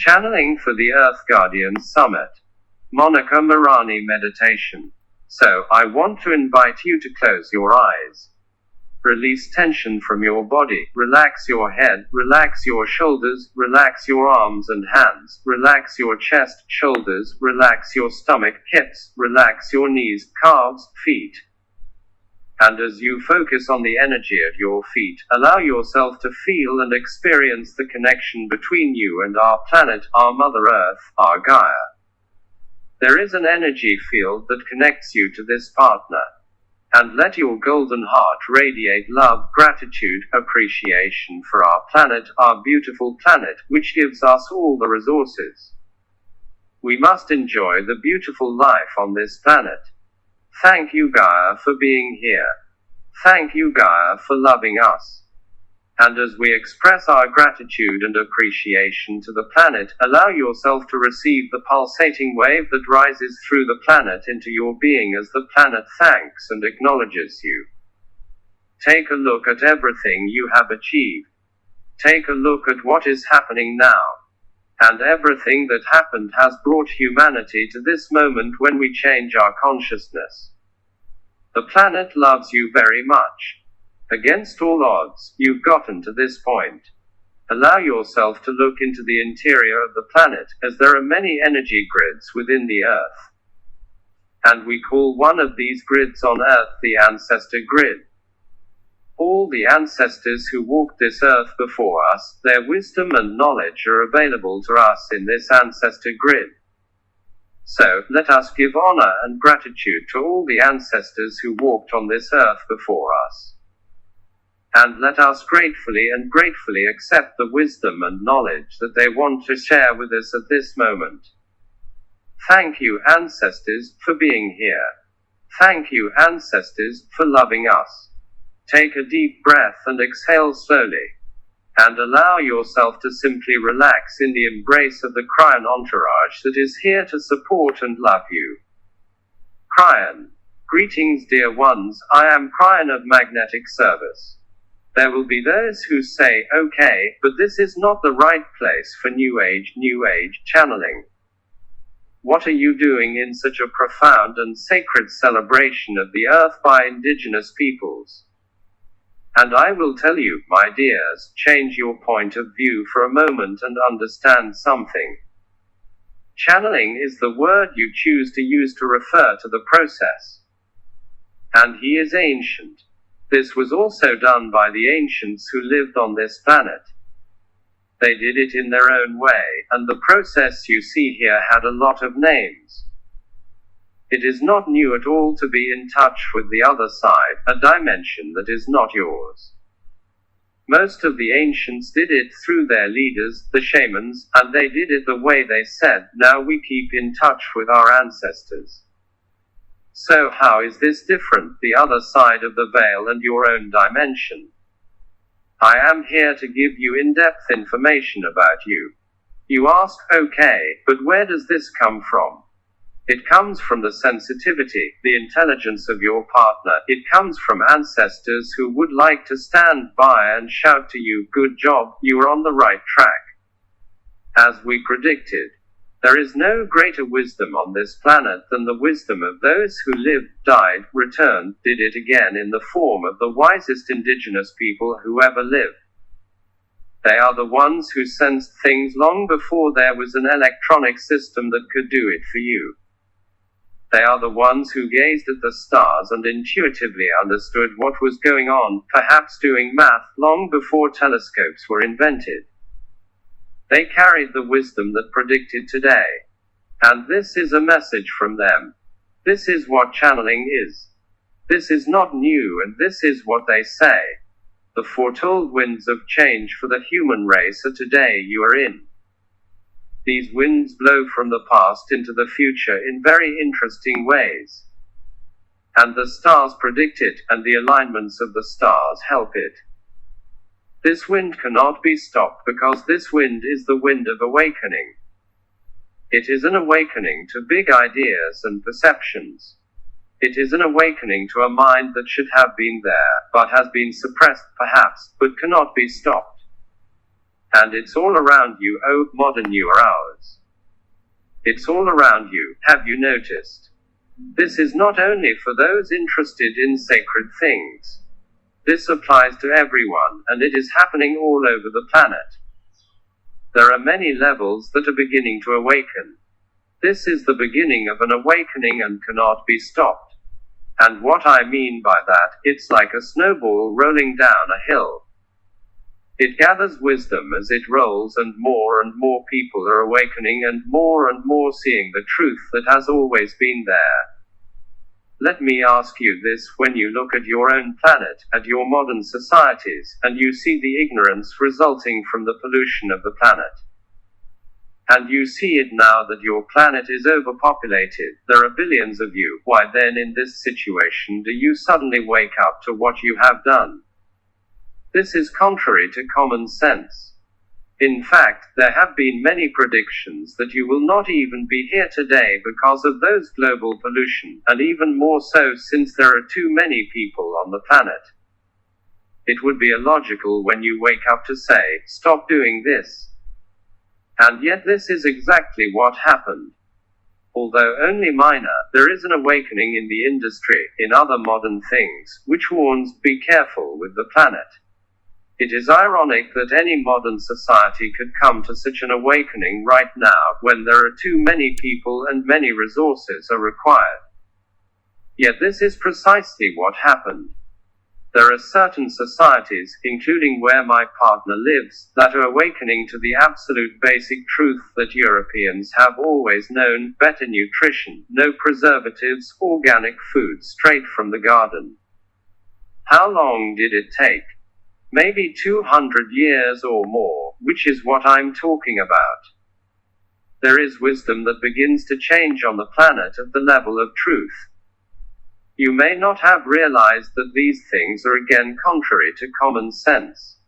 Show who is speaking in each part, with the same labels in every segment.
Speaker 1: Channeling for the Earth Guardians Summit. Monica Marani Meditation. So, I want to invite you to close your eyes. Release tension from your body, relax your head, relax your shoulders, relax your arms and hands, relax your chest, shoulders, relax your stomach, hips, relax your knees, calves, feet. And as you focus on the energy at your feet, allow yourself to feel and experience the connection between you and our planet, our Mother Earth, our Gaia. There is an energy field that connects you to this partner. And let your golden heart radiate love, gratitude, appreciation for our planet, our beautiful planet, which gives us all the resources. We must enjoy the beautiful life on this planet. Thank you, Gaia, for being here. Thank you, Gaia, for loving us. And as we express our gratitude and appreciation to the planet, allow yourself to receive the pulsating wave that rises through the planet into your being as the planet thanks and acknowledges you. Take a look at everything you have achieved. Take a look at what is happening now. And everything that happened has brought humanity to this moment when we change our consciousness. The planet loves you very much. Against all odds, you've gotten to this point. Allow yourself to look into the interior of the planet, as there are many energy grids within the Earth. And we call one of these grids on Earth the ancestor grid. All the ancestors who walked this earth before us, their wisdom and knowledge are available to us in this ancestor grid. So, let us give honor and gratitude to all the ancestors who walked on this earth before us. And let us gratefully accept the wisdom and knowledge that they want to share with us at this moment. Thank you, ancestors, for being here. Thank you, ancestors, for loving us. Take a deep breath and exhale slowly. And allow yourself to simply relax in the embrace of the Cryon entourage that is here to support and love you. Cryon. Greetings, dear ones, I am Cryon of Magnetic Service. There will be those who say, okay, but this is not the right place for New Age channeling. What are you doing in such a profound and sacred celebration of the earth by indigenous peoples? And I will tell you, my dears, change your point of view for a moment and understand something. Channeling is the word you choose to use to refer to the process. And he is ancient. This was also done by the ancients who lived on this planet. They did it in their own way, and the process you see here had a lot of names. It is not new at all to be in touch with the other side, a dimension that is not yours. Most of the ancients did it through their leaders, the shamans, and they did it the way they said, now we keep in touch with our ancestors. So how is this different, the other side of the veil and your own dimension? I am here to give you in-depth information about you. You ask, okay, but where does this come from? It comes from the sensitivity, the intelligence of your partner. It comes from ancestors who would like to stand by and shout to you, good job, you are on the right track. As we predicted, there is no greater wisdom on this planet than the wisdom of those who lived, died, returned, did it again in the form of the wisest indigenous people who ever lived. They are the ones who sensed things long before there was an electronic system that could do it for you. They are the ones who gazed at the stars and intuitively understood what was going on, perhaps doing math, long before telescopes were invented. They carried the wisdom that predicted today. And this is a message from them. This is what channeling is. This is not new, and this is what they say. The foretold winds of change for the human race are today you are in. These winds blow from the past into the future in very interesting ways. And the stars predict it, and the alignments of the stars help it. This wind cannot be stopped because this wind is the wind of awakening. It is an awakening to big ideas and perceptions. It is an awakening to a mind that should have been there, but has been suppressed perhaps, but cannot be stopped. And it's all around you, oh, modern you are ours. It's all around you, have you noticed? This is not only for those interested in sacred things. This applies to everyone, and it is happening all over the planet. There are many levels that are beginning to awaken. This is the beginning of an awakening and cannot be stopped. And what I mean by that, it's like a snowball rolling down a hill. It gathers wisdom as it rolls, and more people are awakening and more seeing the truth that has always been there. Let me ask you this: when you look at your own planet, at your modern societies, and you see the ignorance resulting from the pollution of the planet, and you see it now that your planet is overpopulated, there are billions of you, why then in this situation do you suddenly wake up to what you have done? This is contrary to common sense. In fact, there have been many predictions that you will not even be here today because of those global pollution, and even more so since there are too many people on the planet. It would be illogical when you wake up to say, stop doing this. And yet this is exactly what happened. Although only minor, there is an awakening in the industry, in other modern things, which warns, be careful with the planet. It is ironic that any modern society could come to such an awakening right now, when there are too many people and many resources are required. Yet this is precisely what happened. There are certain societies, including where my partner lives, that are awakening to the absolute basic truth that Europeans have always known: better nutrition, no preservatives, organic food straight from the garden. How long did it take? Maybe 200 years or more, which is what I'm talking about. There is wisdom that begins to change on the planet at the level of truth. You may not have realized that these things are again contrary to common sense.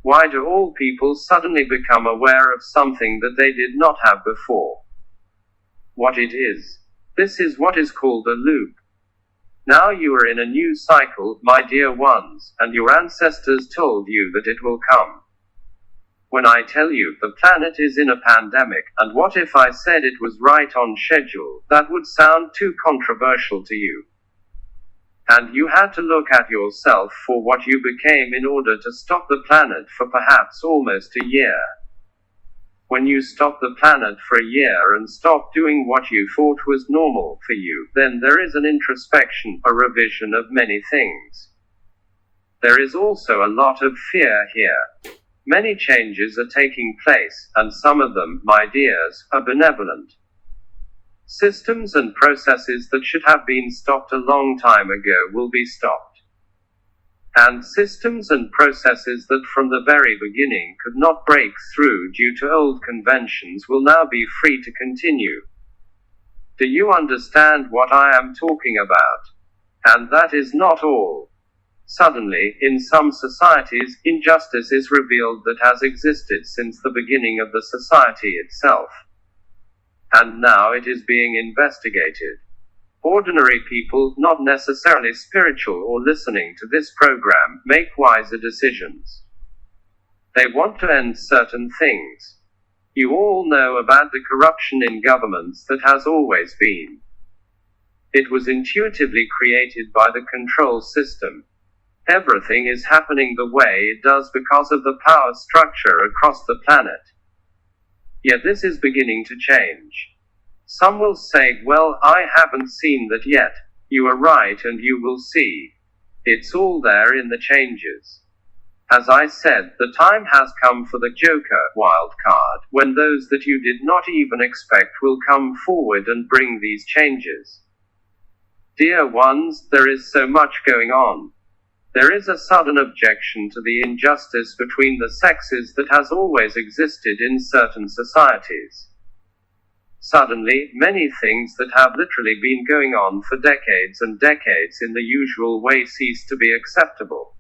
Speaker 1: Why do all people suddenly become aware of something that they did not have before? What it is. This is what is called a loop. Now you are in a new cycle, my dear ones, and your ancestors told you that it will come. When I tell you the planet is in a pandemic, and what if I said it was right on schedule, that would sound too controversial to you. And you had to look at yourself for what you became in order to stop the planet for perhaps almost a year. When you stop the planet for a year and stop doing what you thought was normal for you, then there is an introspection, a revision of many things. There is also a lot of fear here. Many changes are taking place, and some of them, my dears, are benevolent. Systems and processes that should have been stopped a long time ago will be stopped. And systems and processes that from the very beginning could not break through due to old conventions will now be free to continue. Do you understand what I am talking about? And that is not all. Suddenly, in some societies, injustice is revealed that has existed since the beginning of the society itself. And now it is being investigated. Ordinary people, not necessarily spiritual or listening to this program, make wiser decisions. They want to end certain things. You all know about the corruption in governments that has always been. It was intuitively created by the control system. Everything is happening the way it does because of the power structure across the planet. Yet this is beginning to change. Some will say, well, I haven't seen that yet. You are right, and you will see. It's all there in the changes. As I said, the time has come for the Joker wild card, when those that you did not even expect will come forward and bring these changes. Dear ones, there is so much going on. There is a sudden objection to the injustice between the sexes that has always existed in certain societies. Suddenly, many things that have literally been going on for decades and decades in the usual way cease to be acceptable.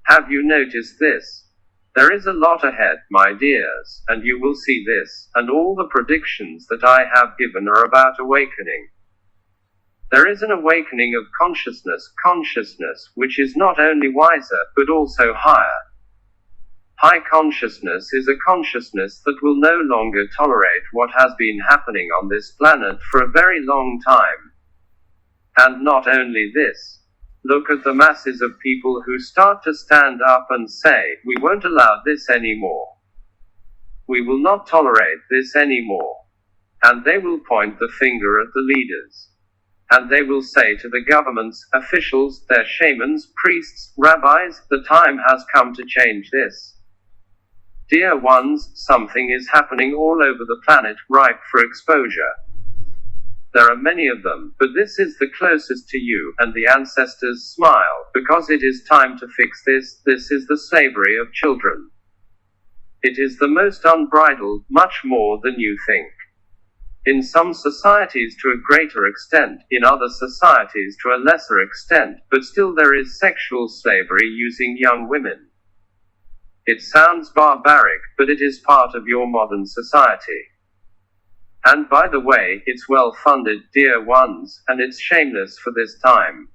Speaker 1: Have you noticed this? There is a lot ahead, my dears, and you will see this, and all the predictions that I have given are about awakening. There is an awakening of consciousness, which is not only wiser, but also higher. High consciousness is a consciousness that will no longer tolerate what has been happening on this planet for a very long time. And not only this. Look at the masses of people who start to stand up and say, we won't allow this anymore. We will not tolerate this anymore. And they will point the finger at the leaders. And they will say to the governments, officials, their shamans, priests, rabbis, the time has come to change this. Dear ones, something is happening all over the planet, ripe for exposure. There are many of them, but this is the closest to you, and the ancestors smile, because it is time to fix this. This is the slavery of children. It is the most unbridled, much more than you think. In some societies to a greater extent, in other societies to a lesser extent, but still there is sexual slavery using young women. It sounds barbaric, but it is part of your modern society. And by the way, it's well funded, dear ones, and it's shameless for this time.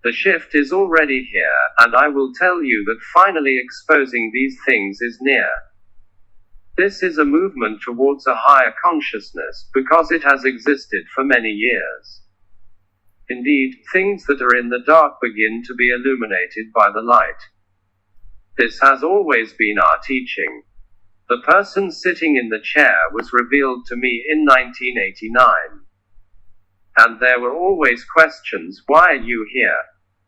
Speaker 1: The shift is already here, and I will tell you that finally exposing these things is near. This is a movement towards a higher consciousness, because it has existed for many years. Indeed, things that are in the dark begin to be illuminated by the light. This has always been our teaching. The person sitting in the chair was revealed to me in 1989. And there were always questions, why are you here?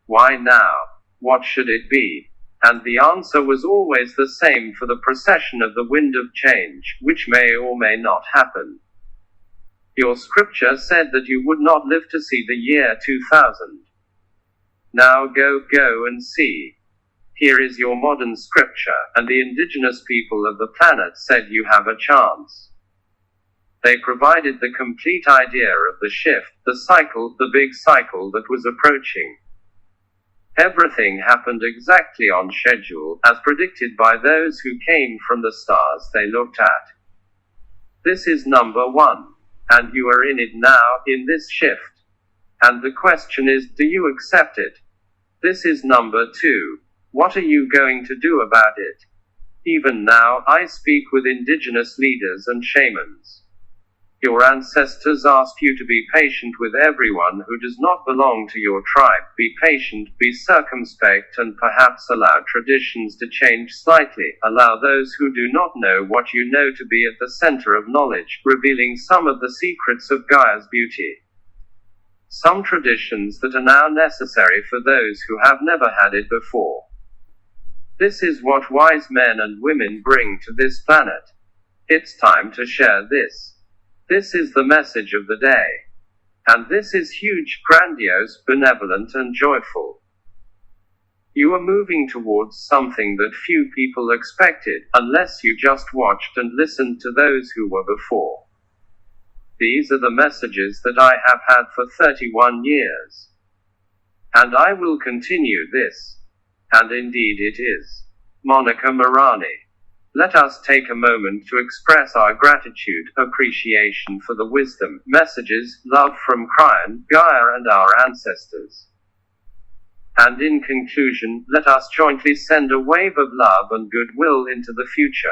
Speaker 1: Why now? What should it be? And the answer was always the same, for the procession of the wind of change, which may or may not happen. Your scripture said that you would not live to see the year 2000. Now go and see. Here is your modern scripture, and the indigenous people of the planet said you have a chance. They provided the complete idea of the shift, the cycle, the big cycle that was approaching. Everything happened exactly on schedule, as predicted by those who came from the stars they looked at. This is number one, and you are in it now, in this shift. And the question is, do you accept it? This is number two. What are you going to do about it? Even now, I speak with indigenous leaders and shamans. Your ancestors asked you to be patient with everyone who does not belong to your tribe. Be patient, be circumspect, and perhaps allow traditions to change slightly. Allow those who do not know what you know to be at the center of knowledge, revealing some of the secrets of Gaia's beauty. Some traditions that are now necessary for those who have never had it before. This is what wise men and women bring to this planet. It's time to share this. This is the message of the day. And this is huge, grandiose, benevolent, and joyful. You are moving towards something that few people expected, unless you just watched and listened to those who were before. These are the messages that I have had for 31 years. And I will continue this. And indeed it is. Monica Marani. Let us take a moment to express our gratitude, appreciation for the wisdom, messages, love from Krian, Gaia and our ancestors. And in conclusion, let us jointly send a wave of love and goodwill into the future.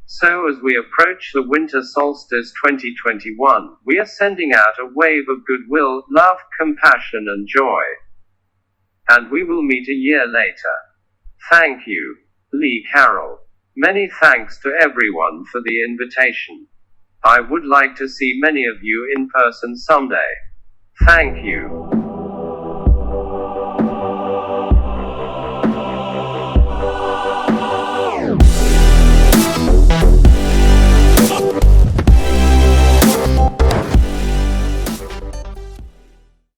Speaker 1: So as we approach the winter solstice 2021, we are sending out a wave of goodwill, love, compassion and joy. And we will meet a year later. Thank you, Lee Carroll. Many thanks to everyone for the invitation. I would like to see many of you in person someday. Thank you.